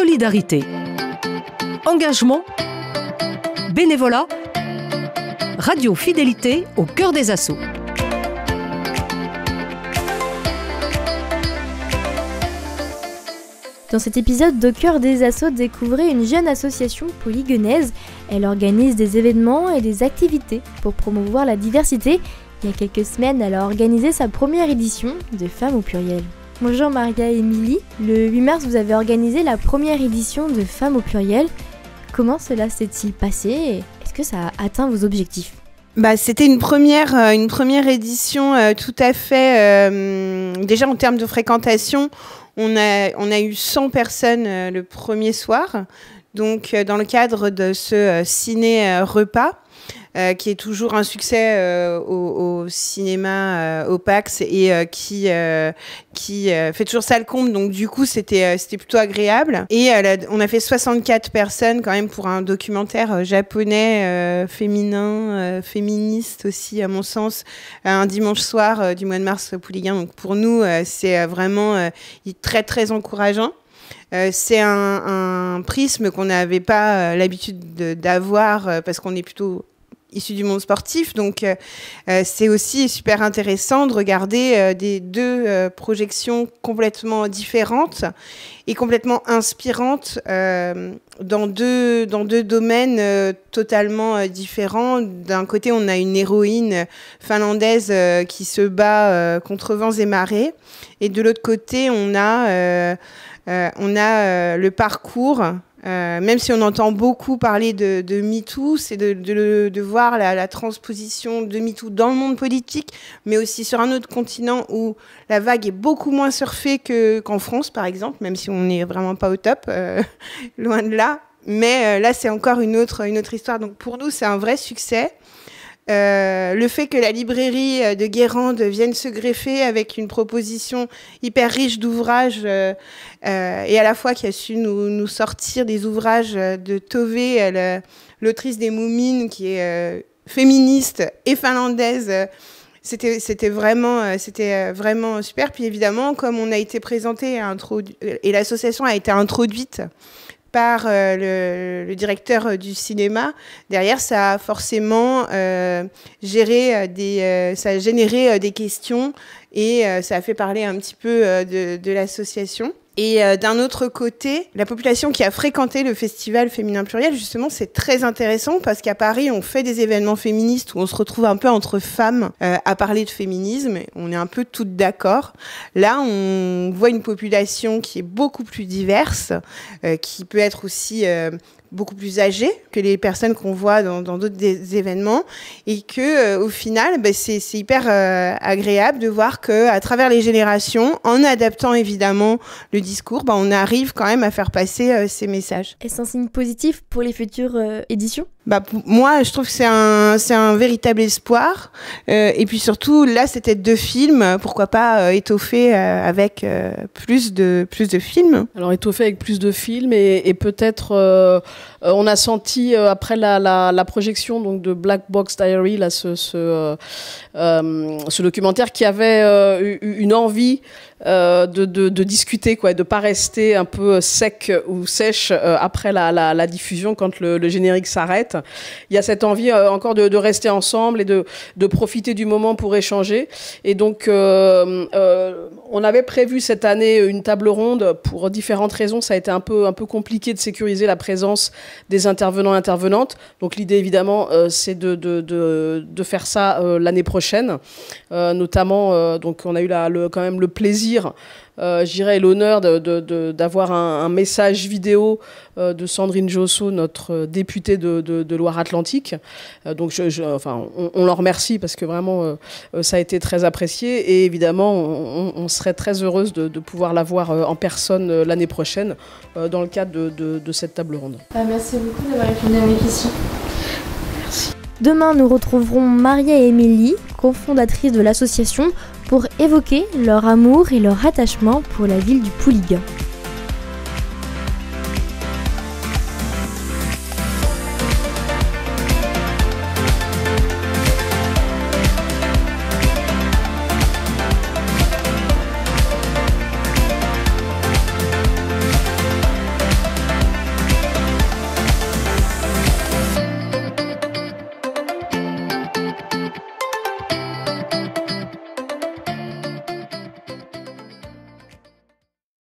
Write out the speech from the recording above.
solidarité, engagement, bénévolat, Radio Fidélité au cœur des assauts. Dans cet épisode d'Au cœur des assauts, découvrez une jeune association polygonaise. Elle organise des événements et des activités pour promouvoir la diversité. Il y a quelques semaines, elle a organisé sa première édition de Femmes au pluriel. Bonjour Maria et Émilie. Le 8 mars, vous avez organisé la première édition de Femmes au pluriel. Comment cela s'est-il passé? Est-ce que ça a atteint vos objectifs? C'était une première édition tout à fait. Déjà en termes de fréquentation, on a eu 100 personnes le premier soir, donc dans le cadre de ce ciné-repas, qui est toujours un succès au cinéma au Pax et qui fait toujours salle comble, donc du coup c'était plutôt agréable. Et on a fait 64 personnes quand même pour un documentaire japonais féminin, féministe aussi à mon sens, un dimanche soir du mois de mars Pouliguen. Donc pour nous c'est vraiment très très encourageant. C'est un prisme qu'on n'avait pas l'habitude d'avoir parce qu'on est plutôt issu du monde sportif, donc c'est aussi super intéressant de regarder des deux projections complètement différentes et complètement inspirantes dans deux domaines totalement différents. D'un côté, on a une héroïne finlandaise qui se bat contre vents et marées, et de l'autre côté, on a le parcours. Même si on entend beaucoup parler de MeToo, c'est de voir la transposition de MeToo dans le monde politique, mais aussi sur un autre continent où la vague est beaucoup moins surfée qu'en France, par exemple, même si on n'est vraiment pas au top, loin de là. Mais là, c'est encore une autre histoire. Donc pour nous, c'est un vrai succès. Le fait que la librairie de Guérande vienne se greffer avec une proposition hyper riche d'ouvrages et à la fois qui a su nous sortir des ouvrages de Tove, l'autrice des Moumines, qui est féministe et finlandaise. C'était vraiment super. Puis évidemment, comme on a été présenté et l'association a été introduite par le directeur du cinéma, derrière, ça a forcément généré des questions et ça a fait parler un petit peu de l'association. Et d'un autre côté, la population qui a fréquenté le festival Féminin Pluriel, justement, c'est très intéressant parce qu'à Paris, on fait des événements féministes où on se retrouve un peu entre femmes à parler de féminisme. On est un peu toutes d'accord. Là, on voit une population qui est beaucoup plus diverse, qui peut être aussi beaucoup plus âgées que les personnes qu'on voit dans d'autres événements, et que au final c'est hyper agréable de voir que à travers les générations, en adaptant évidemment le discours, on arrive quand même à faire passer ces messages. Est-ce un signe positif pour les futures éditions? Moi, je trouve que c'est un véritable espoir. Et puis surtout, là, c'était 2 films. Pourquoi pas étoffer avec plus de films? Alors, étoffer avec plus de films et peut-être, on a senti après la projection donc de Black Box Diary, là, ce documentaire, qui avait une envie de discuter, quoi, de pas rester un peu sec ou sèche après la diffusion quand le générique s'arrête. Il y a cette envie encore de rester ensemble et de profiter du moment pour échanger. Et donc, on avait prévu cette année une table ronde pour différentes raisons. Ça a été un peu compliqué de sécuriser la présence des intervenants et intervenantes. Donc, l'idée, évidemment, c'est de faire ça l'année prochaine. Notamment, donc, on a eu quand même le plaisir, je dirais, et l'honneur d'avoir un message vidéo de Sandrine Josso, notre députée de Loire-Atlantique. Donc, on leur remercie parce que vraiment, ça a été très apprécié. Et évidemment, on serait très heureuse de pouvoir la voir en personne l'année prochaine dans le cadre de cette table ronde. Merci beaucoup d'avoir répondu à mes questions. Merci. Demain, nous retrouverons Maria et Émilie, cofondatrices de l'association, pour évoquer leur amour et leur attachement pour la ville du Pouliguen.